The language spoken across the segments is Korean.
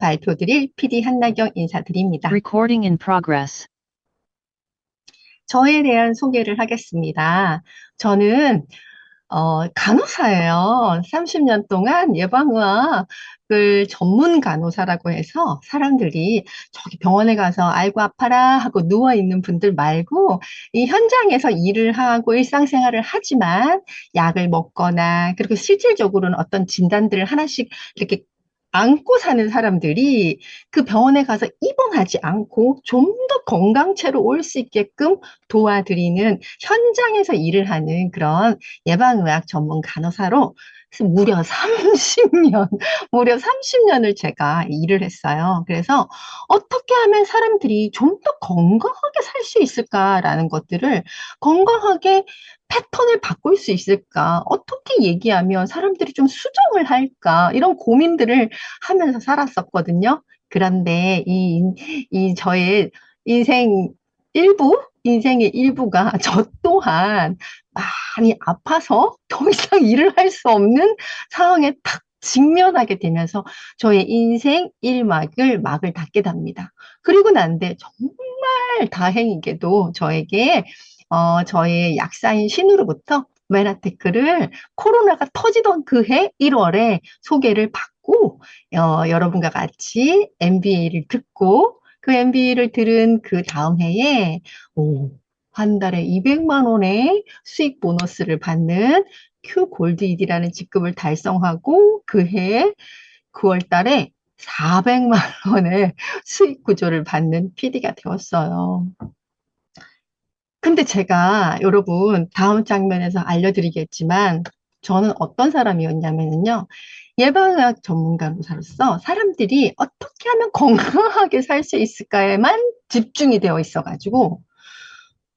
발표드릴 PD 한나경 인사드립니다. Recording in progress. 저에 대한 소개를 하겠습니다. 저는 간호사예요. 30년 동안 예방의학을 전문 간호사라고 해서 사람들이 저기 병원에 가서 아이고 아파라 하고 누워있는 분들 말고 이 현장에서 일을 하고 일상생활을 하지만 약을 먹거나 그리고 실질적으로는 어떤 진단들을 하나씩 이렇게 안고 사는 사람들이 그 병원에 가서 입원하지 않고 좀 더 건강체로 올 수 있게끔 도와드리는 현장에서 일을 하는 그런 예방의학 전문 간호사로 무려 30년, 무려 30년을 제가 일을 했어요. 그래서 어떻게 하면 사람들이 좀 더 건강하게 살 수 있을까라는 것들을 건강하게 패턴을 바꿀 수 있을까? 어떻게 얘기하면 사람들이 좀 수정을 할까? 이런 고민들을 하면서 살았었거든요. 그런데 이 저의 인생 인생의 일부가 저 또한 많이 아파서 더 이상 일을 할 수 없는 상황에 탁 직면하게 되면서 저의 인생 막을 닫게 됩니다. 그리고 난 뒤에 정말 다행히게도 저에게 저의 약사인 신우로부터 메나테크를 코로나가 터지던 그 해 1월에 소개를 받고 여러분과 같이 MBA를 듣고 그 MBA를 들은 그 다음 해에 한 달에 200만 원의 수익 보너스를 받는 큐 골드이디라는 직급을 달성하고 그 해 9월 달에 400만 원의 수익 구조를 받는 PD가 되었어요. 근데 제가 여러분 다음 장면에서 알려드리겠지만 저는 어떤 사람이었냐면요. 예방의학 전문가로서 사람들이 어떻게 하면 건강하게 살 수 있을까에만 집중이 되어 있어가지고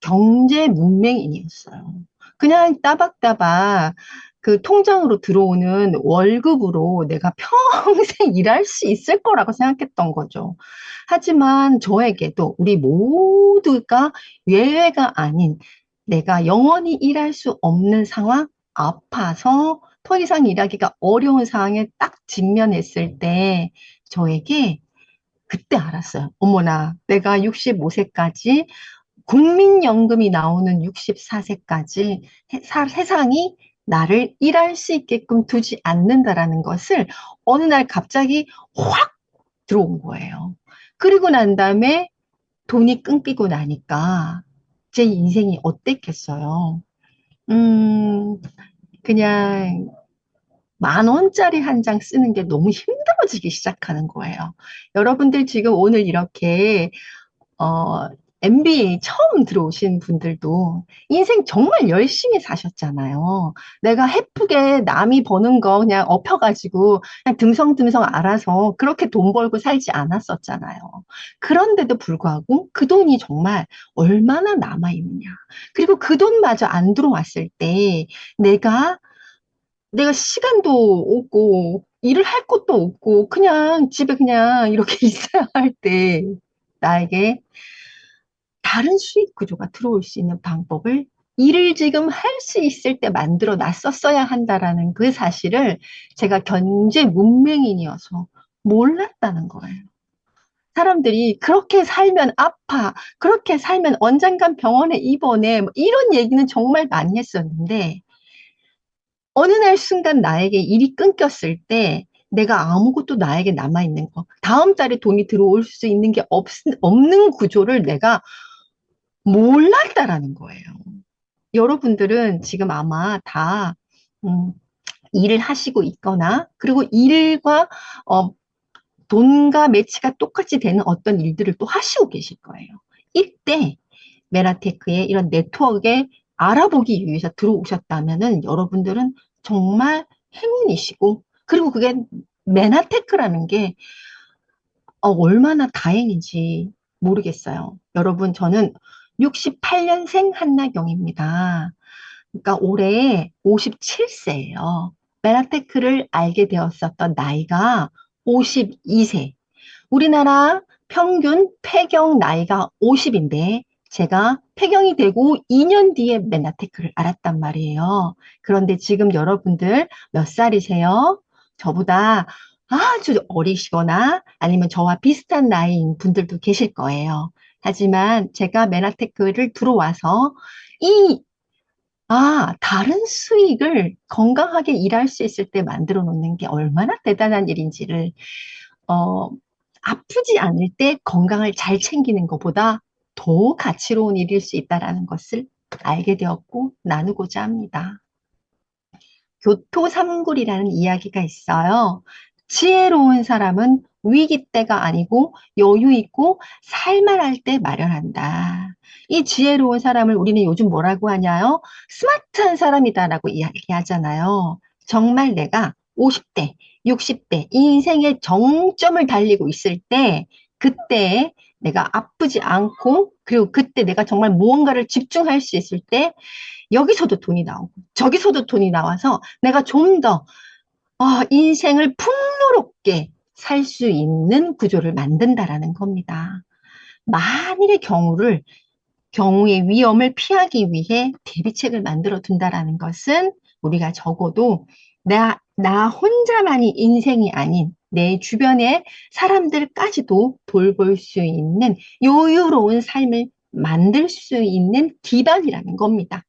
경제 문맹인이었어요. 그냥 따박따박 그 통장으로 들어오는 월급으로 내가 평생 일할 수 있을 거라고 생각했던 거죠. 하지만 저에게도 우리 모두가 예외가 아닌 내가 영원히 일할 수 없는 상황, 아파서 더 이상 일하기가 어려운 상황에 딱 직면했을 때 저에게 그때 알았어요. 어머나, 내가 65세까지 국민연금이 나오는 64세까지 세상이 나를 일할 수 있게끔 두지 않는다라는 것을 어느 날 갑자기 확 들어온 거예요. 그리고 난 다음에 돈이 끊기고 나니까 제 인생이 어땠겠어요? 음, 그냥 10,000원짜리 한 장 쓰는 게 너무 힘들어지기 시작하는 거예요. 여러분들 지금 오늘 이렇게 어, MBA 처음 들어오신 분들도 인생 정말 열심히 사셨잖아요. 내가 헤프게 남이 버는 거 그냥 엎혀가지고 그냥 듬성듬성 알아서 그렇게 돈 벌고 살지 않았었잖아요. 그런데도 불구하고 그 돈이 정말 얼마나 남아있느냐. 그리고 그 돈마저 안 들어왔을 때 내가 내가 시간도 없고 일을 할 것도 없고 그냥 집에 그냥 이렇게 있어야 할 때 나에게 다른 수익 구조가 들어올 수 있는 방법을 일을 지금 할 수 있을 때 만들어 놨었어야 한다라는 그 사실을 제가 경제 문맹인이어서 몰랐다는 거예요. 사람들이 그렇게 살면 아파, 그렇게 살면 언젠간 병원에 입원해, 뭐 이런 얘기는 정말 많이 했었는데 어느 날 순간 나에게 일이 끊겼을 때 내가 아무것도 나에게 남아있는 거, 다음 달에 돈이 들어올 수 있는 게 없는 구조를 내가 몰랐다라는 거예요. 여러분들은 지금 아마 다 음, 일을 하시고 있거나 그리고 일과 어, 돈과 매치가 똑같이 되는 어떤 일들을 또 하시고 계실 거예요. 이때 메라테크의 이런 네트워크에 알아보기 위해서 들어오셨다면은 여러분들은 정말 행운이시고 그리고 그게 메나테크라는 게 얼마나 다행인지 모르겠어요. 여러분 저는 68년생 한나경입니다. 그러니까 올해 57세예요. 메나테크를 알게 되었었던 나이가 52세. 우리나라 평균 폐경 나이가 50인데 제가 폐경이 되고 2년 뒤에 메나테크를 알았단 말이에요. 그런데 지금 여러분들 몇 살이세요? 저보다 아주 어리시거나 아니면 저와 비슷한 나이인 분들도 계실 거예요. 하지만 제가 메나테크를 들어와서 이, 다른 수익을 건강하게 일할 수 있을 때 만들어 놓는 게 얼마나 대단한 일인지를, 어, 아프지 않을 때 건강을 잘 챙기는 것보다 더 가치로운 일일 수 있다는 것을 알게 되었고 나누고자 합니다. 교토삼굴이라는 이야기가 있어요. 지혜로운 사람은 위기 때가 아니고 여유 있고 살만할 때 마련한다. 이 지혜로운 사람을 우리는 요즘 뭐라고 하냐요? 스마트한 사람이다라고 이야기하잖아요. 정말 내가 50대, 60대 이 인생의 정점을 달리고 있을 때 그때 내가 아프지 않고 그리고 그때 내가 정말 무언가를 집중할 수 있을 때 여기서도 돈이 나오고 저기서도 돈이 나와서 내가 좀 더 인생을 풍요롭게 살 수 있는 구조를 만든다라는 겁니다. 만일의 경우의 위험을 피하기 위해 대비책을 만들어 둔다라는 것은 우리가 적어도 나 혼자만이 인생이 아닌 내 주변의 사람들까지도 돌볼 수 있는 여유로운 삶을 만들 수 있는 기반이라는 겁니다.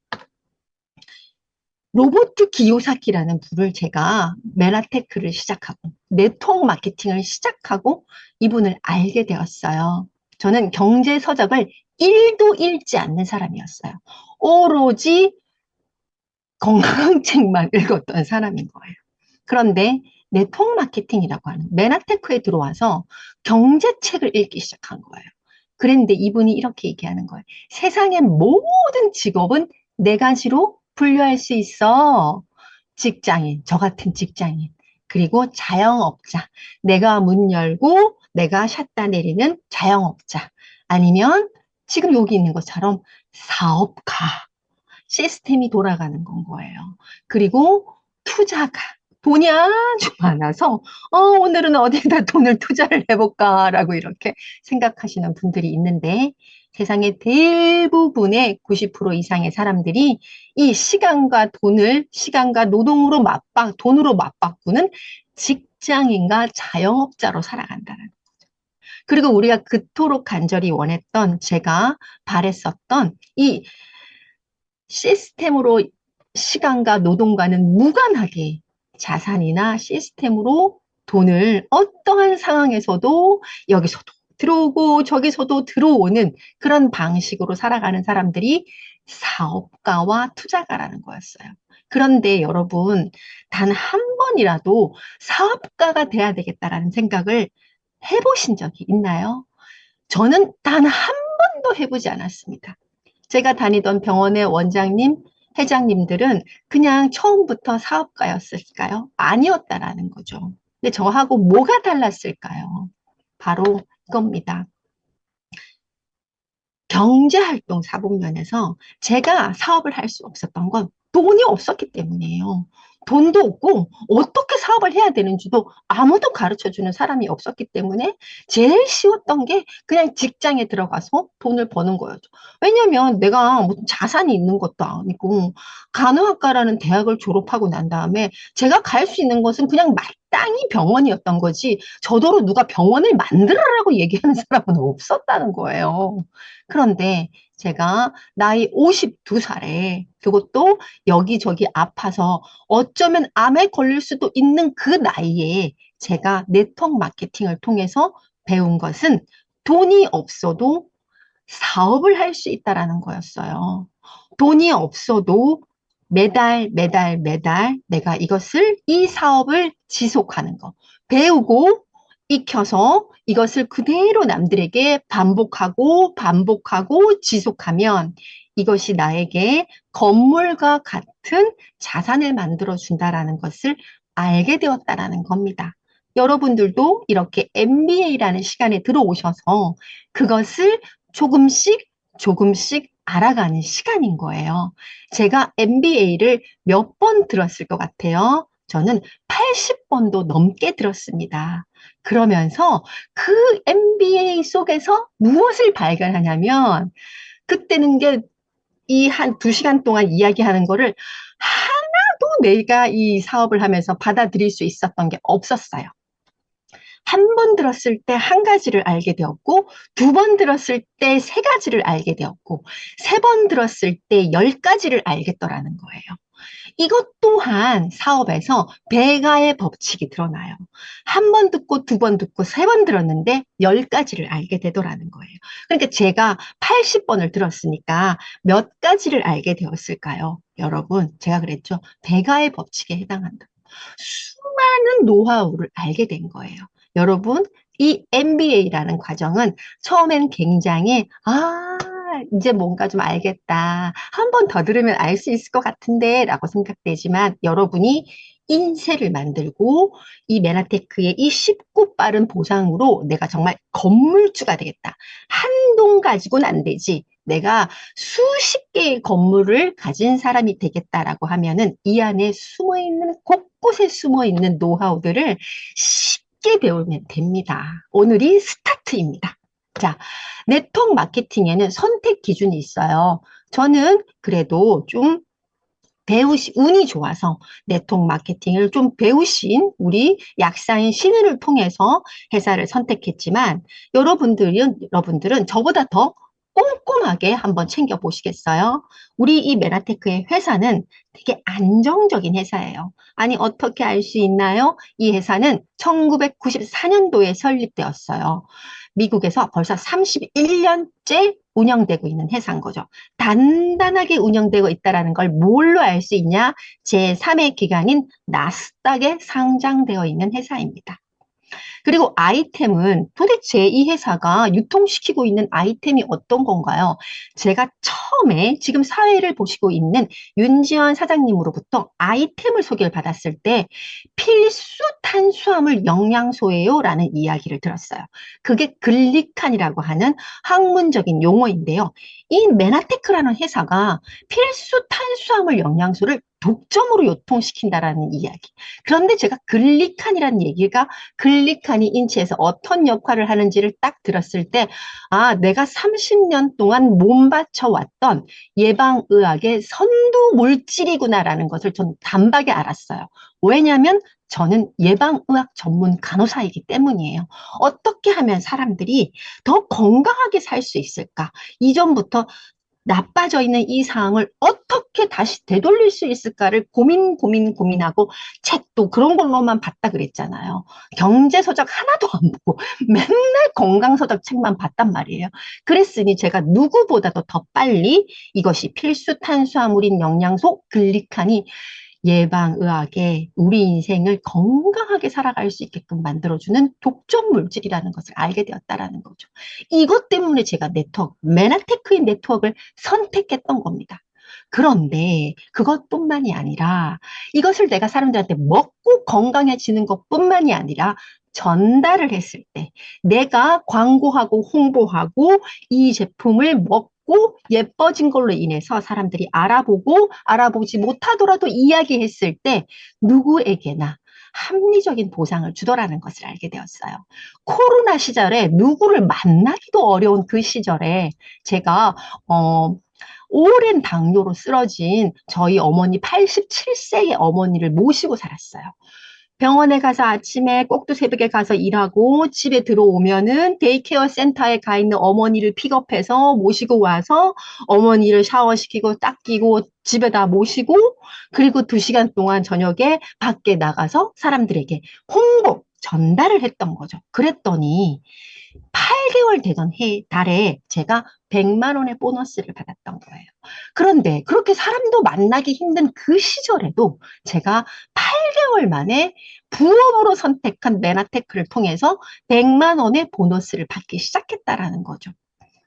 로버트 기요사키라는 분을 제가 메라테크를 시작하고 네트워크 마케팅을 시작하고 이분을 알게 되었어요. 저는 경제 서적을 1도 읽지 않는 사람이었어요. 오로지 건강 책만 읽었던 사람인 거예요. 그런데 네트워크 마케팅이라고 하는 메나테크에 들어와서 경제책을 읽기 시작한 거예요. 그런데 이분이 이렇게 얘기하는 거예요. 세상의 모든 직업은 네 가지로 분류할 수 있어. 직장인, 저 같은 직장인, 그리고 자영업자, 내가 문 열고 내가 샷다 내리는 자영업자, 아니면 지금 여기 있는 것처럼 사업가, 시스템이 돌아가는 건 거예요. 그리고 투자가 돈이 아주 많아서 오늘은 어디에다 돈을 투자를 해볼까라고 이렇게 생각하시는 분들이 있는데 세상의 대부분의 90% 이상의 사람들이 이 시간과 노동으로 돈으로 맞바꾸는 직장인과 자영업자로 살아간다는. 그리고 우리가 그토록 간절히 원했던 제가 바랬었던 이 시스템으로 시간과 노동과는 무관하게 자산이나 시스템으로 돈을 어떠한 상황에서도 여기서도 들어오고 저기서도 들어오는 그런 방식으로 살아가는 사람들이 사업가와 투자가라는 거였어요. 그런데 여러분, 단 한 번이라도 사업가가 돼야 되겠다라는 생각을 해보신 적이 있나요? 저는 단 한 번도 해보지 않았습니다. 제가 다니던 병원의 원장님, 회장님들은 그냥 처음부터 사업가였을까요? 아니었다라는 거죠. 근데 저하고 뭐가 달랐을까요? 바로 이겁니다. 경제활동 사복면에서 제가 사업을 할 수 없었던 건 돈이 없었기 때문이에요. 돈도 없고 어떻게 사업을 해야 되는지도 아무도 가르쳐주는 사람이 없었기 때문에 제일 쉬웠던 게 그냥 직장에 들어가서 돈을 버는 거였죠. 왜냐면 내가 무슨 자산이 있는 것도 아니고 간호학과라는 대학을 졸업하고 난 다음에 제가 갈 수 있는 것은 그냥 마땅히 병원이었던 거지 저더러 누가 병원을 만들어라고 얘기하는 사람은 없었다는 거예요. 그런데 제가 나이 52살에 그것도 여기저기 아파서 어쩌면 암에 걸릴 수도 있는 그 나이에 제가 네트워크 마케팅을 통해서 배운 것은 돈이 없어도 사업을 할 수 있다라는 거였어요. 돈이 없어도 매달 내가 이 사업을 지속하는 거. 배우고 익혀서 이것을 그대로 남들에게 반복하고 지속하면 이것이 나에게 건물과 같은 자산을 만들어 준다라는 것을 알게 되었다라는 겁니다. 여러분들도 이렇게 MBA라는 시간에 들어오셔서 그것을 조금씩 알아가는 시간인 거예요. 제가 MBA를 몇 번 들었을 것 같아요. 저는 80번도 넘게 들었습니다. 그러면서 그 MBA 속에서 무엇을 발견하냐면 그때는 게 이 한 2시간 동안 이야기하는 거를 하나도 내가 이 사업을 하면서 받아들일 수 있었던 게 없었어요. 한 번 들었을 때 한 가지를 알게 되었고, 두 번 들었을 때 세 가지를 알게 되었고, 세 번 들었을 때 10가지를 알겠더라는 거예요. 이것 또한 사업에서 배가의 법칙이 드러나요. 한 번 듣고 두 번 듣고 세 번 들었는데 10가지를 알게 되더라는 거예요. 그러니까 제가 80번을 들었으니까 몇 가지를 알게 되었을까요? 여러분, 제가 그랬죠. 배가의 법칙에 해당한다. 수많은 노하우를 알게 된 거예요. 여러분, 이 MBA라는 과정은 처음엔 굉장히, 이제 뭔가 좀 알겠다. 한 번 더 들으면 알 수 있을 것 같은데 라고 생각되지만 여러분이 인쇄를 만들고 이 메나테크의 이 쉽고 빠른 보상으로 내가 정말 건물주가 되겠다. 한 동 가지고는 안 되지. 내가 수십 개의 건물을 가진 사람이 되겠다라고 하면은 이 안에 숨어 있는 곳곳에 숨어 있는 노하우들을 쉽게 배우면 됩니다. 오늘이 스타트입니다. 자, 네트워크 마케팅에는 선택 기준이 있어요. 저는 그래도 좀 운이 좋아서 네트워크 마케팅을 좀 배우신 우리 약사인 신우를 통해서 회사를 선택했지만 여러분들은 저보다 더 꼼꼼하게 한번 챙겨보시겠어요? 우리 이 메나테크의 회사는 되게 안정적인 회사예요. 아니, 어떻게 알 수 있나요? 이 회사는 1994년도에 설립되었어요. 미국에서 벌써 31년째 운영되고 있는 회사인 거죠. 단단하게 운영되고 있다는 걸 뭘로 알 수 있냐? 제3의 기관인 나스닥에 상장되어 있는 회사입니다. 그리고 아이템은 도대체 이 회사가 유통시키고 있는 아이템이 어떤 건가요? 제가 처음에 지금 사회를 보시고 있는 윤지원 사장님으로부터 아이템을 소개를 받았을 때 필수 탄수화물 영양소예요 라는 이야기를 들었어요. 그게 글리칸이라고 하는 학문적인 용어인데요. 이 메나테크라는 회사가 필수 탄수화물 영양소를 독점으로 유통시킨다라는 이야기. 그런데 제가 글리칸이라는 얘기가 글리칸이 인체에서 어떤 역할을 하는지를 딱 들었을 때, 내가 30년 동안 몸바쳐 왔던 예방의학의 선두 물질이구나라는 것을 전 단박에 알았어요. 왜냐하면 저는 예방의학 전문 간호사이기 때문이에요. 어떻게 하면 사람들이 더 건강하게 살 수 있을까? 이전부터 나빠져 있는 이 상황을 어떻게 다시 되돌릴 수 있을까를 고민하고 책도 그런 걸로만 봤다 그랬잖아요. 경제서적 하나도 안 보고 맨날 건강서적 책만 봤단 말이에요. 그랬으니 제가 누구보다도 더 빨리 이것이 필수 탄수화물인 영양소 글리칸이 예방의학에 우리 인생을 건강하게 살아갈 수 있게끔 만들어주는 독점 물질이라는 것을 알게 되었다라는 거죠. 이것 때문에 제가 메나테크인 네트워크를 선택했던 겁니다. 그런데 그것뿐만이 아니라 이것을 내가 사람들한테 먹고 건강해지는 것뿐만이 아니라 전달을 했을 때 내가 광고하고 홍보하고 이 제품을 먹고 예뻐진 걸로 인해서 사람들이 알아보지 못하더라도 이야기했을 때 누구에게나 합리적인 보상을 주더라는 것을 알게 되었어요. 코로나 시절에 누구를 만나기도 어려운 그 시절에 제가 오랜 당뇨로 쓰러진 저희 어머니 87세의 어머니를 모시고 살았어요. 병원에 가서 아침에 꼭두 새벽에 가서 일하고 집에 들어오면은 데이케어 센터에 가 있는 어머니를 픽업해서 모시고 와서 어머니를 샤워시키고 닦이고 집에다 모시고 그리고 2시간 동안 저녁에 밖에 나가서 사람들에게 홍보, 전달을 했던 거죠. 그랬더니 8개월 되던 달에 제가 100만 원의 보너스를 받았던 거예요. 그런데 그렇게 사람도 만나기 힘든 그 시절에도 제가 8개월 만에 부업으로 선택한 메나테크를 통해서 100만 원의 보너스를 받기 시작했다라는 거죠.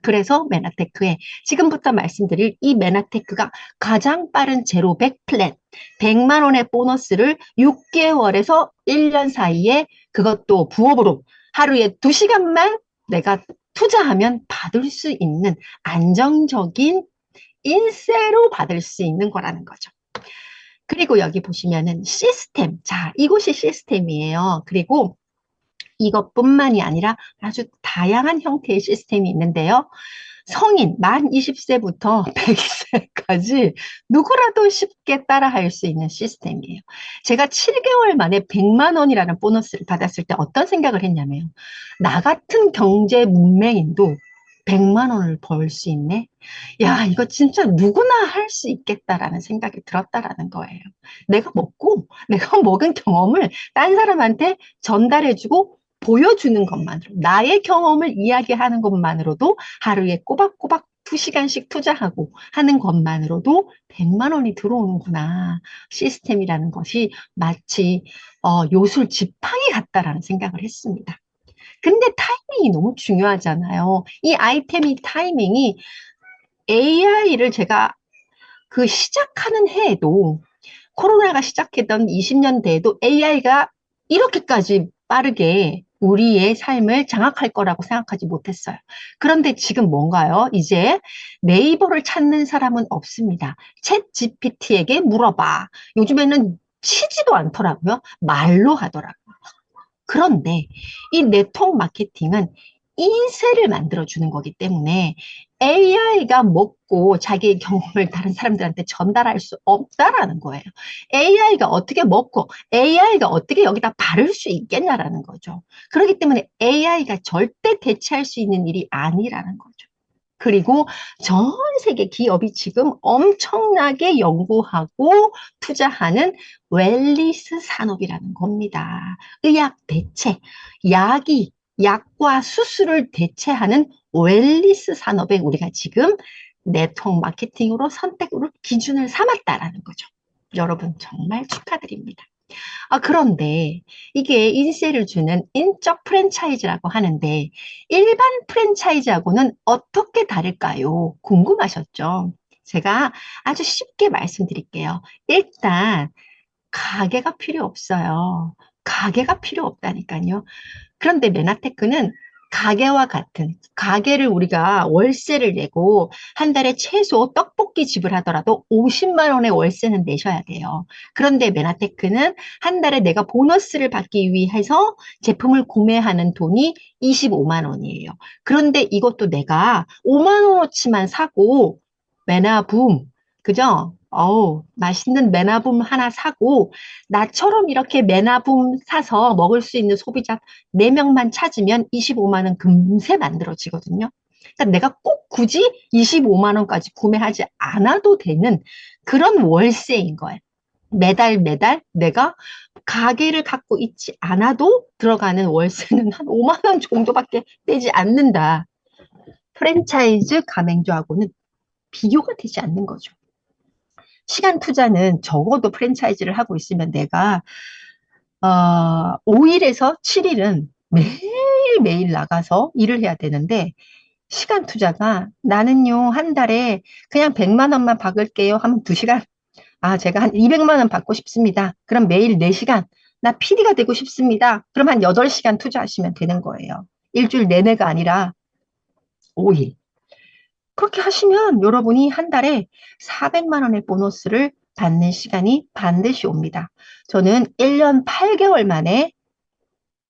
그래서 메나테크에 지금부터 말씀드릴 이 메나테크가 가장 빠른 제로 100 플랜 100만 원의 보너스를 6개월에서 1년 사이에 그것도 부업으로 하루에 2시간만 내가 투자하면 받을 수 있는 안정적인 인세로 받을 수 있는 거라는 거죠. 그리고 여기 보시면은 시스템. 자, 이곳이 시스템이에요. 그리고 이것뿐만이 아니라 아주 다양한 형태의 시스템이 있는데요. 성인 만 20세부터 100세까지 누구라도 쉽게 따라할 수 있는 시스템이에요. 제가 7개월 만에 100만 원이라는 보너스를 받았을 때 어떤 생각을 했냐면, 나 같은 경제 문맹인도 100만 원을 벌 수 있네? 야, 이거 진짜 누구나 할 수 있겠다라는 생각이 들었다라는 거예요. 내가 먹은 경험을 딴 사람한테 전달해주고 보여주는 것만으로, 나의 경험을 이야기하는 것만으로도 하루에 꼬박꼬박 2시간씩 투자하고 하는 것만으로도 100만 원이 들어오는구나. 시스템이라는 것이 마치 요술 지팡이 같다라는 생각을 했습니다. 근데 타이밍이 너무 중요하잖아요. 이 아이템이 타이밍이 AI를 제가 그 시작하는 해에도, 코로나가 시작했던 20년대에도 AI가 이렇게까지 빠르게 우리의 삶을 장악할 거라고 생각하지 못했어요. 그런데 지금 뭔가요? 이제 네이버를 찾는 사람은 없습니다. 챗 GPT에게 물어봐. 요즘에는 치지도 않더라고요. 말로 하더라고요. 그런데 이 네트워크 마케팅은 인쇄를 만들어주는 거기 때문에 AI가 먹고 자기의 경험을 다른 사람들한테 전달할 수 없다라는 거예요. AI가 어떻게 먹고 AI가 어떻게 여기다 바를 수 있겠냐라는 거죠. 그렇기 때문에 AI가 절대 대체할 수 있는 일이 아니라는 거죠. 그리고 전 세계 기업이 지금 엄청나게 연구하고 투자하는 웰니스 산업이라는 겁니다. 의학 대체, 약과 수술을 대체하는 웰니스 산업에 우리가 지금 네트워크 마케팅으로 선택으로 기준을 삼았다라는 거죠. 여러분 정말 축하드립니다. 그런데 이게 인세를 주는 인적 프랜차이즈라고 하는데, 일반 프랜차이즈하고는 어떻게 다를까요? 궁금하셨죠? 제가 아주 쉽게 말씀드릴게요. 일단 가게가 필요 없어요. 가게가 필요 없다니까요. 그런데 메나테크는 가게와 같은, 가게를 우리가 월세를 내고 한 달에 최소 떡볶이 집을 하더라도 50만 원의 월세는 내셔야 돼요. 그런데 메나테크는 한 달에 내가 보너스를 받기 위해서 제품을 구매하는 돈이 25만 원이에요. 그런데 이것도 내가 5만 원어치만 사고 메나붐, 그죠? 맛있는 메나붐 하나 사고 나처럼 이렇게 메나붐 사서 먹을 수 있는 소비자 4명만 찾으면 25만 원 금세 만들어지거든요. 그러니까 내가 꼭 굳이 25만 원까지 구매하지 않아도 되는 그런 월세인 거예요. 매달 매달 내가 가게를 갖고 있지 않아도 들어가는 월세는 한 5만 원 정도밖에 되지 않는다. 프랜차이즈 가맹주하고는 비교가 되지 않는 거죠. 시간 투자는 적어도 프랜차이즈를 하고 있으면 내가 5일에서 7일은 매일매일 나가서 일을 해야 되는데, 시간 투자가 나는요, 한 달에 그냥 100만 원만 박을게요 하면 2시간. 제가 한 200만 원 받고 싶습니다. 그럼 매일 4시간. 나 PD가 되고 싶습니다. 그럼 한 8시간 투자하시면 되는 거예요. 일주일 내내가 아니라 5일. 그렇게 하시면 여러분이 한 달에 400만 원의 보너스를 받는 시간이 반드시 옵니다. 저는 1년 8개월 만에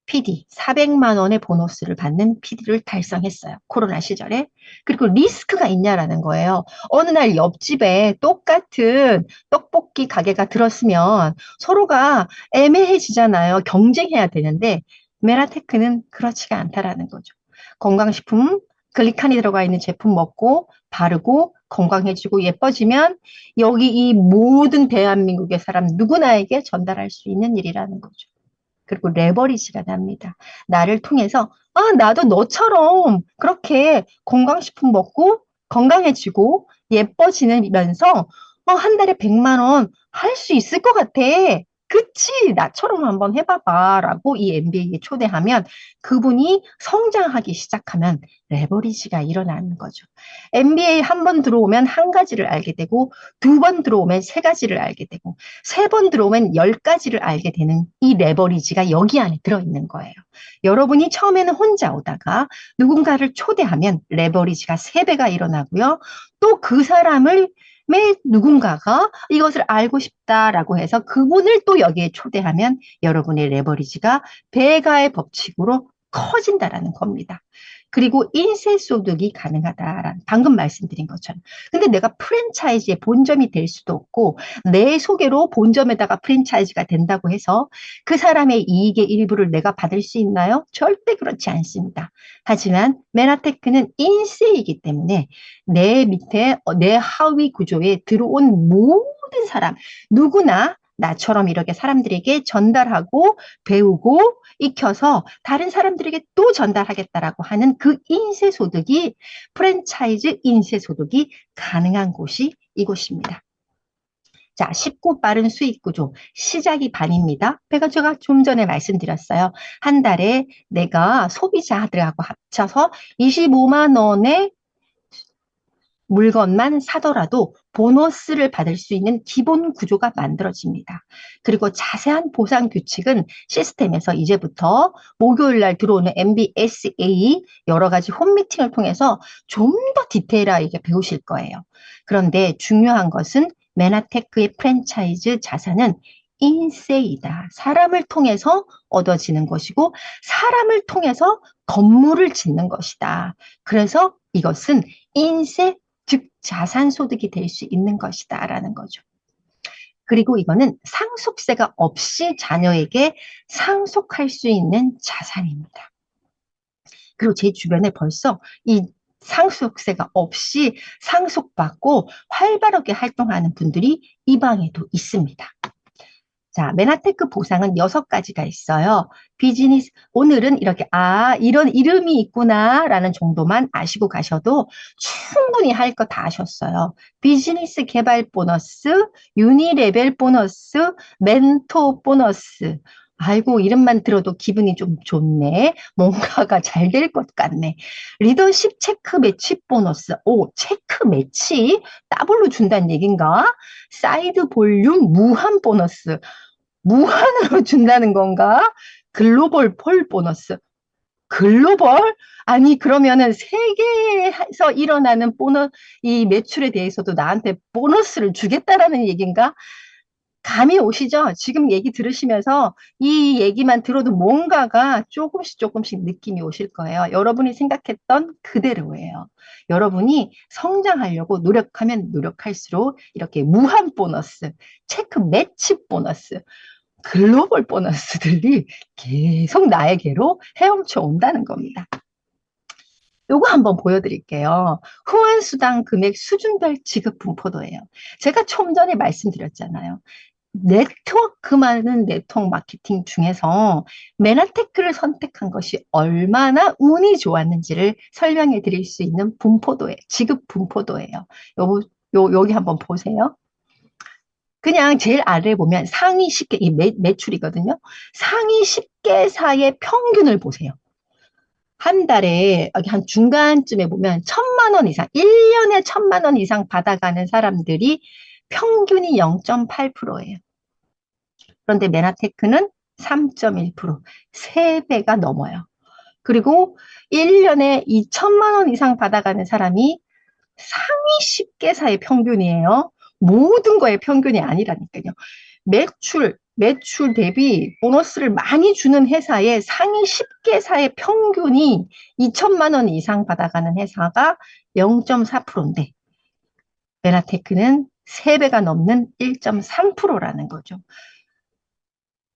PD, 400만 원의 보너스를 받는 PD를 달성했어요. 코로나 시절에. 그리고 리스크가 있냐라는 거예요. 어느 날 옆집에 똑같은 떡볶이 가게가 들었으면 서로가 애매해지잖아요. 경쟁해야 되는데, 메라테크는 그렇지가 않다라는 거죠. 건강식품, 글리칸이 들어가 있는 제품 먹고 바르고 건강해지고 예뻐지면 여기 이 모든 대한민국의 사람 누구나에게 전달할 수 있는 일이라는 거죠. 그리고 레버리지가 납니다. 나를 통해서 나도 너처럼 그렇게 건강식품 먹고 건강해지고 예뻐지면서 한 달에 100만 원 할 수 있을 것 같아. 그치? 나처럼 한번 해봐봐. 라고 이 MBA에 초대하면 그분이 성장하기 시작하면 레버리지가 일어나는 거죠. MBA 한 번 들어오면 한 가지를 알게 되고, 2번 들어오면 3가지를 알게 되고, 3번 들어오면 10가지를 알게 되는 이 레버리지가 여기 안에 들어있는 거예요. 여러분이 처음에는 혼자 오다가 누군가를 초대하면 레버리지가 3배가 일어나고요. 또 그 사람을 매 누군가가 이것을 알고 싶다라고 해서 그분을 또 여기에 초대하면 여러분의 레버리지가 배가의 법칙으로 커진다라는 겁니다. 그리고 인쇄소득이 가능하다라는 방금 말씀드린 것처럼. 근데 내가 프랜차이즈의 본점이 될 수도 없고 내 소개로 본점에다가 프랜차이즈가 된다고 해서 그 사람의 이익의 일부를 내가 받을 수 있나요? 절대 그렇지 않습니다. 하지만 메나테크는 인쇄이기 때문에 내 밑에 내 하위 구조에 들어온 모든 사람 누구나 나처럼 이렇게 사람들에게 전달하고 배우고 익혀서 다른 사람들에게 또 전달하겠다라고 하는 그 인쇄소득이 프랜차이즈 인쇄소득이 가능한 곳이 이곳입니다. 자, 쉽고 빠른 수익 구조. 시작이 반입니다. 제가 좀 전에 말씀드렸어요. 한 달에 내가 소비자들하고 합쳐서 25만 원의 물건만 사더라도 보너스를 받을 수 있는 기본 구조가 만들어집니다. 그리고 자세한 보상 규칙은 시스템에서 이제부터 목요일 날 들어오는 MBSA 여러 가지 홈미팅을 통해서 좀 더 디테일하게 배우실 거예요. 그런데 중요한 것은 메나테크의 프랜차이즈 자산은 인세이다. 사람을 통해서 얻어지는 것이고 사람을 통해서 건물을 짓는 것이다. 그래서 이것은 인세 즉 자산소득이 될 수 있는 것이다 라는 거죠. 그리고 이거는 상속세가 없이 자녀에게 상속할 수 있는 자산입니다. 그리고 제 주변에 벌써 이 상속세가 없이 상속받고 활발하게 활동하는 분들이 이 방에도 있습니다. 자, 메나테크 보상은 6가지가 있어요. 비즈니스, 오늘은 이렇게, 이런 이름이 있구나, 라는 정도만 아시고 가셔도 충분히 할 거 다 아셨어요. 비즈니스 개발 보너스, 유니레벨 보너스, 멘토 보너스. 아이고, 이름만 들어도 기분이 좀 좋네. 뭔가가 잘 될 것 같네. 리더십 체크 매치 보너스. 오, 체크 매치? 더블로 준다는 얘긴가? 사이드 볼륨 무한 보너스. 무한으로 준다는 건가? 글로벌 폴 보너스. 글로벌? 아니, 그러면은 세계에서 일어나는 이 매출에 대해서도 나한테 보너스를 주겠다라는 얘기인가? 감이 오시죠? 지금 얘기 들으시면서 이 얘기만 들어도 뭔가가 조금씩 느낌이 오실 거예요. 여러분이 생각했던 그대로예요. 여러분이 성장하려고 노력하면 노력할수록 이렇게 무한 보너스, 체크 매치 보너스, 글로벌 보너스들이 계속 나에게로 헤엄쳐 온다는 겁니다. 요거 한번 보여드릴게요. 후원수당 금액 수준별 지급 분포도예요. 제가 좀 전에 말씀드렸잖아요. 네트워크 많은 네트워크 마케팅 중에서 메나테크를 선택한 것이 얼마나 운이 좋았는지를 설명해 드릴 수 있는 분포도예요. 지급 분포도예요. 여기 한번 보세요. 그냥 제일 아래에 보면 상위 10개, 이 매출이거든요. 상위 10개사의 평균을 보세요. 한 달에, 여기 한 중간쯤에 보면 1,000만 원 이상, 1년에 1,000만 원 이상 받아가는 사람들이 평균이 0.8%예요. 그런데 메나테크는 3.1%, 3배가 넘어요. 그리고 1년에 2,000만 원 이상 받아가는 사람이 상위 10개사의 평균이에요. 모든 거의 평균이 아니라니까요. 매출 대비 보너스를 많이 주는 회사의 상위 10개사의 평균이 2천만 원 이상 받아가는 회사가 0.4%인데 메나테크는 3배가 넘는 1.3%라는 거죠.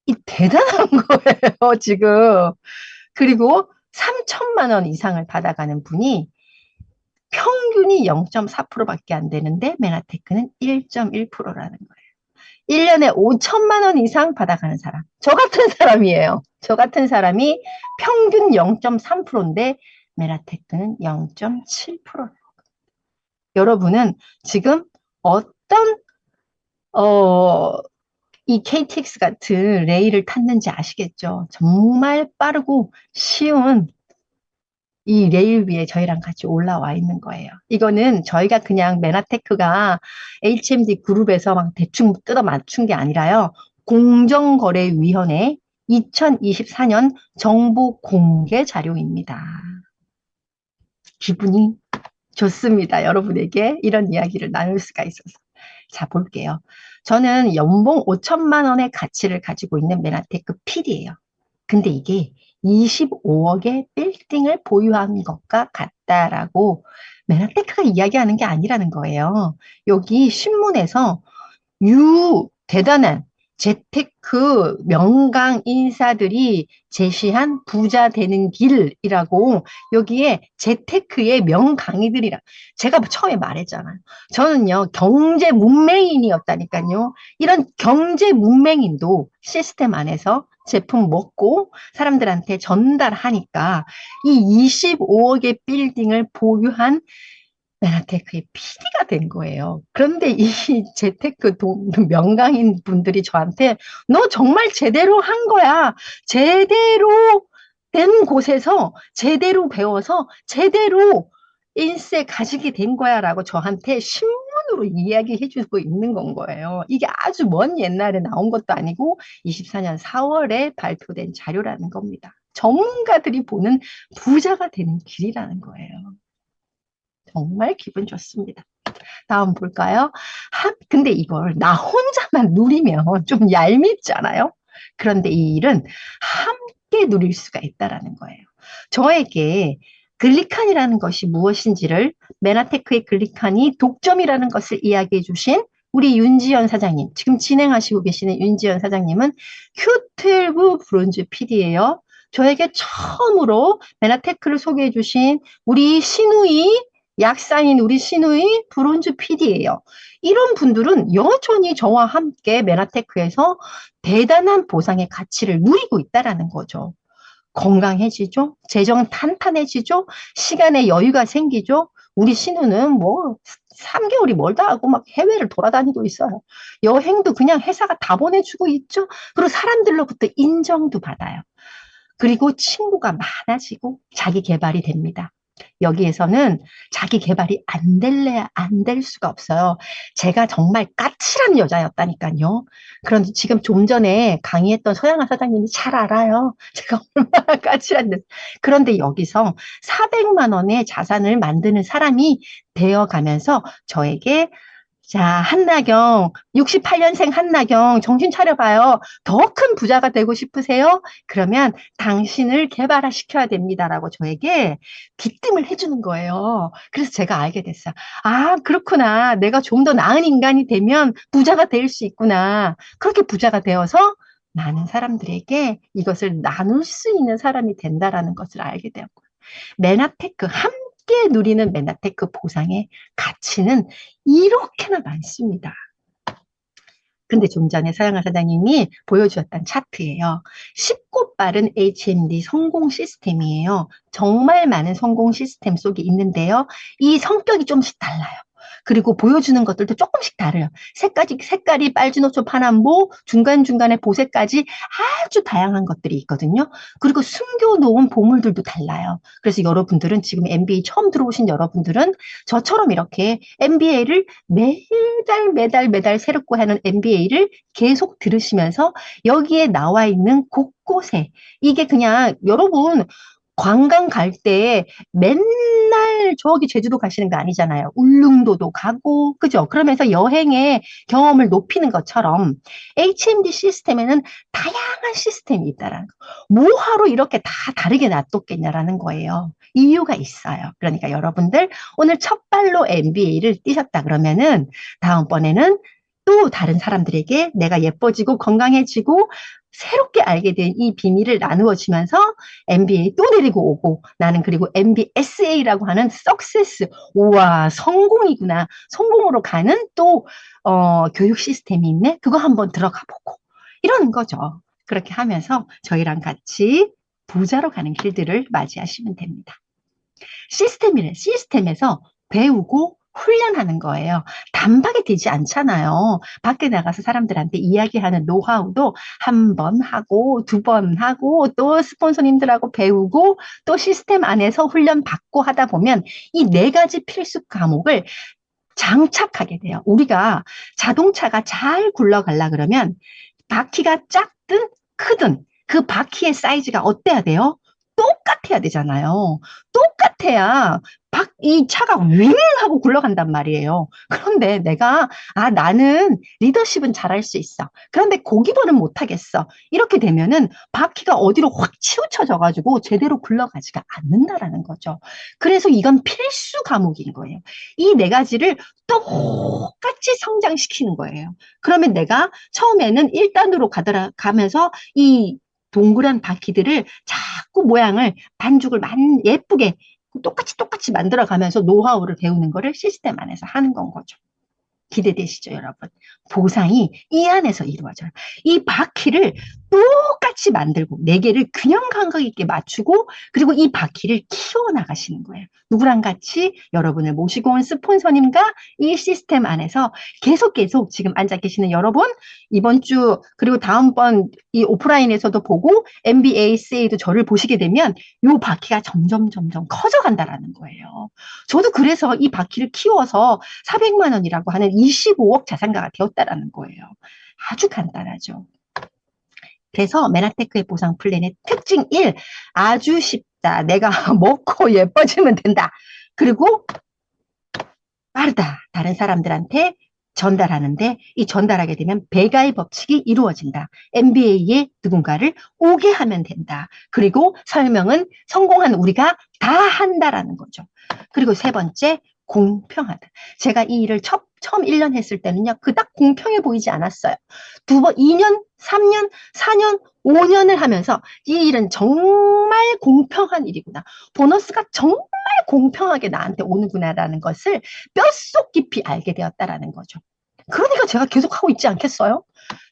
이 대단한 거예요, 지금. 그리고 3천만 원 이상을 받아가는 분이 평균이 0.4%밖에 안 되는데 메나테크는 1.1%라는 거예요. 1년에 5천만 원 이상 받아가는 사람. 저 같은 사람이에요. 저 같은 사람이 평균 0.3%인데 메나테크는 0.7%. 여러분은 지금 어떤 이 KTX 같은 레일을 탔는지 아시겠죠? 정말 빠르고 쉬운 이 레일 위에 저희랑 같이 올라와 있는 거예요. 이거는 저희가 그냥 메나테크가 HMD 그룹에서 막 대충 뜯어 맞춘 게 아니라요. 공정거래위원회 2024년 정보 공개 자료입니다. 기분이 좋습니다. 여러분에게 이런 이야기를 나눌 수가 있어서. 자, 볼게요. 저는 연봉 5천만 원의 가치를 가지고 있는 메나테크 PD예요. 근데 이게 25억의 빌딩을 보유한 것과 같다라고 메나테크가 이야기하는 게 아니라는 거예요. 여기 신문에서 대단한 재테크 명강 인사들이 제시한 부자 되는 길이라고 여기에 재테크의 명강의들이라 제가 처음에 말했잖아요. 저는요 경제 문맹인이었다니까요. 이런 경제 문맹인도 시스템 안에서 제품 먹고 사람들한테 전달하니까 이 25억의 빌딩을 보유한 메나테크의 PD가 된 거예요. 그런데 이 재테크 명강인 분들이 저한테 너 정말 제대로 한 거야. 제대로 된 곳에서 제대로 배워서 제대로 인세 가지게 된 거야 라고 저한테 신문으로 이야기해 주고 있는 건 거예요. 이게 아주 먼 옛날에 나온 것도 아니고 24년 4월에 발표된 자료라는 겁니다. 전문가들이 보는 부자가 되는 길이라는 거예요. 정말 기분 좋습니다. 다음 볼까요? 근데 이걸 나 혼자만 누리면 좀 얄밉잖아요. 그런데 이 일은 함께 누릴 수가 있다라는 거예요. 저에게 글리칸이라는 것이 무엇인지를 메나테크의 글리칸이 독점이라는 것을 이야기해 주신 우리 윤지연 사장님, 지금 진행하시고 계시는 윤지연 사장님은 Q12 브론즈 PD예요. 저에게 처음으로 메나테크를 소개해 주신 우리 신우이 약사인 우리 신우이 브론즈 PD예요. 이런 분들은 여전히 저와 함께 메나테크에서 대단한 보상의 가치를 누리고 있다라는 거죠. 건강해지죠? 재정 탄탄해지죠? 시간에 여유가 생기죠? 우리 신우는 뭐 3개월이 멀다 하고 막 해외를 돌아다니고 있어요. 여행도 그냥 회사가 다 보내주고 있죠? 그리고 사람들로부터 인정도 받아요. 그리고 친구가 많아지고 자기 개발이 됩니다. 여기에서는 자기 개발이 안 될 수가 없어요. 제가 정말 까칠한 여자였다니까요. 그런데 지금 좀 전에 강의했던 서양아 사장님이 잘 알아요. 제가 얼마나 까칠한데. 그런데 여기서 400만 원의 자산을 만드는 사람이 되어가면서 저에게 자, 한나경, 68년생 한나경, 정신 차려봐요. 더 큰 부자가 되고 싶으세요? 그러면 당신을 개발화시켜야 됩니다라고 저에게 귀띔을 해주는 거예요. 그래서 제가 알게 됐어요. 아, 그렇구나. 내가 좀 더 나은 인간이 되면 부자가 될 수 있구나. 그렇게 부자가 되어서 많은 사람들에게 이것을 나눌 수 있는 사람이 된다라는 것을 알게 되었고요. 메나테크, 함께 누리는 메나테크 보상의 가치는 이렇게나 많습니다. 근데 좀 전에 서영아 사장님이 보여주었던 차트예요. 쉽고 빠른 HMD 성공 시스템이에요. 정말 많은 성공 시스템 속에 있는데요. 이 성격이 좀씩 달라요. 그리고 보여주는 것들도 조금씩 다르요. 색깔이 빨주노초 파남보, 중간중간에 보색까지 아주 다양한 것들이 있거든요. 그리고 숨겨놓은 보물들도 달라요. 그래서 여러분들은 지금 MBA 처음 들어오신 여러분들은 저처럼 이렇게 MBA를 매달 새롭고 하는 MBA를 계속 들으시면서 여기에 나와 있는 곳곳에 이게 그냥 여러분 관광 갈 때 맨날 저기 제주도 가시는 거 아니잖아요. 울릉도도 가고, 그죠? 그러면서 여행의 경험을 높이는 것처럼 HMD 시스템에는 다양한 시스템이 있다라는 거. 뭐하러 이렇게 다 다르게 놔뒀겠냐라는 거예요. 이유가 있어요. 그러니까 여러분들 오늘 첫 발로 MBA를 뛰셨다 그러면은 다음번에는 또 다른 사람들에게 내가 예뻐지고 건강해지고 새롭게 알게 된 이 비밀을 나누어 주면서 MBA 또 데리고 오고 나는 그리고 MBSA라고 하는 석세스 우와 성공이구나 성공으로 가는 또 교육 시스템이 있네 그거 한번 들어가 보고 이러는 거죠. 그렇게 하면서 저희랑 같이 부자로 가는 길들을 맞이하시면 됩니다. 시스템에서 배우고 훈련하는 거예요. 단박에 되지 않잖아요. 밖에 나가서 사람들한테 이야기하는 노하우도 한 번 하고 두 번 하고 또 스폰서님들하고 배우고 또 시스템 안에서 훈련 받고 하다 보면 이 4가지 필수 과목을 장착하게 돼요. 우리가 자동차가 잘 굴러가려 그러면 바퀴가 작든 크든 그 바퀴의 사이즈가 어때야 돼요? 똑같아야 되잖아요. 똑같 똑같아야 이 차가 윙 하고 굴러간단 말이에요. 그런데 내가, 나는 리더십은 잘할 수 있어. 그런데 고기보는 못하겠어. 이렇게 되면은 바퀴가 어디로 확 치우쳐져가지고 제대로 굴러가지가 않는다라는 거죠. 그래서 이건 필수 과목인 거예요. 이 네 가지를 똑같이 성장시키는 거예요. 그러면 내가 처음에는 1단으로 가면서 이 동그란 바퀴들을 자꾸 모양을 반죽을 예쁘게 똑같이 만들어가면서 노하우를 배우는 거를 시스템 안에서 하는 건 거죠. 기대되시죠, 여러분? 보상이 이 안에서 이루어져요. 이 바퀴를 똑같이 만들고 네 개를 균형 감각 있게 맞추고 그리고 이 바퀴를 키워나가시는 거예요. 누구랑 같이 여러분을 모시고 온 스폰서님과 이 시스템 안에서 계속 지금 앉아 계시는 여러분 이번 주 그리고 다음번 이 오프라인에서도 보고 MBACA도 저를 보시게 되면 이 바퀴가 점점 커져간다라는 거예요. 저도 그래서 이 바퀴를 키워서 400만 원이라고 하는 25억 자산가가 되었다라는 거예요. 아주 간단하죠. 그래서 메나테크의 보상 플랜의 특징 1, 아주 쉽다. 내가 먹고 예뻐지면 된다. 그리고 빠르다. 다른 사람들한테 전달하는데 이 전달하게 되면 배가의 법칙이 이루어진다. MBA에 누군가를 오게 하면 된다. 그리고 설명은 성공한 우리가 다 한다라는 거죠. 그리고 세 번째, 공평하다. 제가 이 일을 처음 1년 했을 때는요. 그닥 공평해 보이지 않았어요. 2년, 3년, 4년, 5년을 하면서 이 일은 정말 공평한 일이구나. 보너스가 정말 공평하게 나한테 오는구나라는 것을 뼛속 깊이 알게 되었다라는 거죠. 그러니까 제가 계속 하고 있지 않겠어요?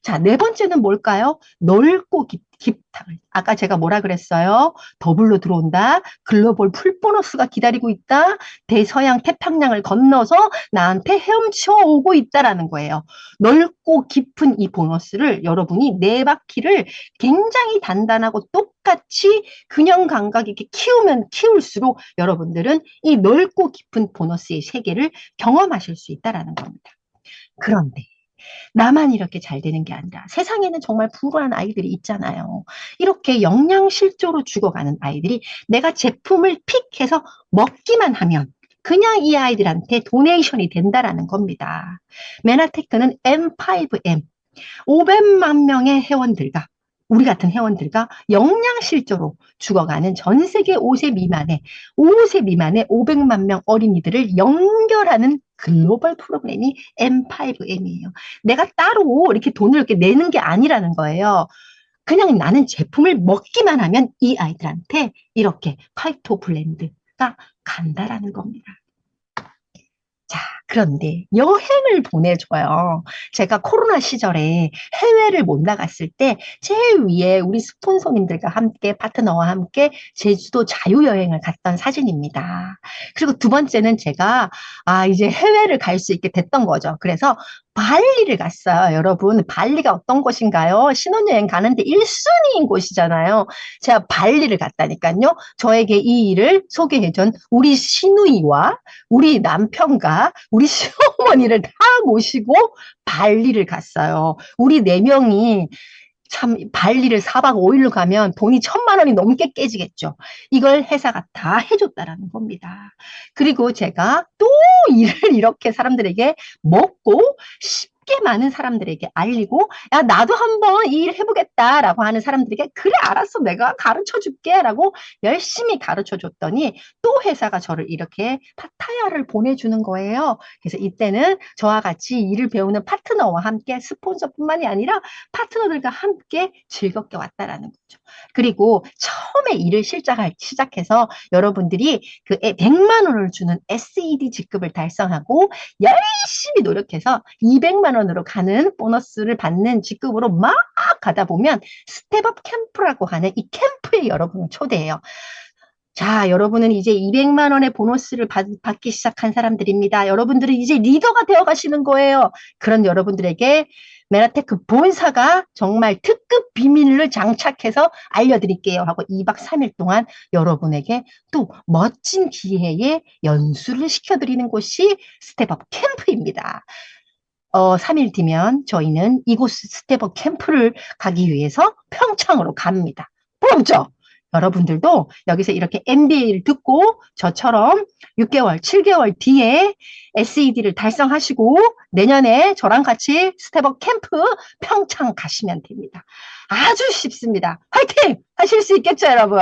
자, 네 번째는 뭘까요? 넓고 깊다. 아까 제가 뭐라 그랬어요? 더블로 들어온다. 글로벌 풀 보너스가 기다리고 있다. 대서양 태평양을 건너서 나한테 헤엄쳐 오고 있다라는 거예요. 넓고 깊은 이 보너스를 여러분이 네 바퀴를 굉장히 단단하고 똑같이 균형 감각 있게 키우면 키울수록 여러분들은 이 넓고 깊은 보너스의 세계를 경험하실 수 있다라는 겁니다. 그런데 나만 이렇게 잘 되는 게 아니라 세상에는 정말 불우한 아이들이 있잖아요. 이렇게 영양실조로 죽어가는 아이들이 내가 제품을 픽해서 먹기만 하면 그냥 이 아이들한테 도네이션이 된다라는 겁니다. 메나테크는 M5M, 500만 명의 회원들과 우리 같은 회원들과 영양실조로 죽어가는 전 세계 5세 미만의 500만 명 어린이들을 연결하는 글로벌 프로그램이 M5M이에요. 내가 따로 이렇게 돈을 이렇게 내는 게 아니라는 거예요. 그냥 나는 제품을 먹기만 하면 이 아이들한테 이렇게 파이토 블렌드가 간다라는 겁니다. 자, 그런데 여행을 보내줘요. 제가 코로나 시절에 해외를 못 나갔을 때 제일 위에 우리 스폰서님들과 함께 파트너와 함께 제주도 자유여행을 갔던 사진입니다. 그리고 두 번째는 제가 이제 해외를 갈 수 있게 됐던 거죠. 그래서 발리를 갔어요. 여러분, 발리가 어떤 곳인가요? 신혼여행 가는데 1순위인 곳이잖아요. 제가 발리를 갔다니까요. 저에게 이 일을 소개해준 우리 시누이와 우리 남편과 우리 시어머니를 다 모시고 발리를 갔어요. 우리 네 명이 참 발리를 4박 5일로 가면 돈이 1,000만 원이 넘게 깨지겠죠. 이걸 회사가 다 해줬다라는 겁니다. 그리고 제가 또 일을 이렇게 사람들에게 먹고 쉽게 많은 사람들에게 알리고 야 나도 한번 이 일 해보겠다라고 하는 사람들에게 그래 알았어 내가 가르쳐줄게 라고 열심히 가르쳐줬더니 또 회사가 저를 이렇게 파타야를 보내주는 거예요. 그래서 이때는 저와 같이 일을 배우는 파트너와 함께 스폰서뿐만이 아니라 파트너들과 함께 즐겁게 왔다라는 거죠. 그리고 처음에 일을 시작해서 여러분들이 그 100만 원을 주는 SED 직급을 달성하고 열심히 노력해서 200만 원으로 가는 보너스를 받는 직급으로 막 가다 보면 스텝업 캠프라고 하는 이 캠프에 여러분을 초대해요. 자, 여러분은 이제 200만 원의 보너스를 받기 시작한 사람들입니다. 여러분들은 이제 리더가 되어 가시는 거예요. 그런 여러분들에게 메나테크 본사가 정말 특급 비밀을 장착해서 알려드릴게요 하고 2박 3일 동안 여러분에게 또 멋진 기회에 연수를 시켜드리는 곳이 스텝업 캠프입니다. 3일 뒤면 저희는 이곳 스텝업 캠프를 가기 위해서 평창으로 갑니다. 부럽죠? 여러분들도 여기서 이렇게 MBA를 듣고 저처럼 6개월, 7개월 뒤에 SED를 달성하시고 내년에 저랑 같이 스텝업 캠프 평창 가시면 됩니다. 아주 쉽습니다. 화이팅! 하실 수 있겠죠, 여러분?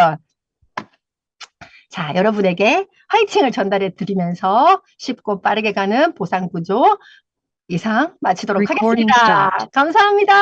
자, 여러분에게 화이팅을 전달해 드리면서 쉽고 빠르게 가는 보상 구조 이상 마치도록 Recording 하겠습니다. stopped. 감사합니다.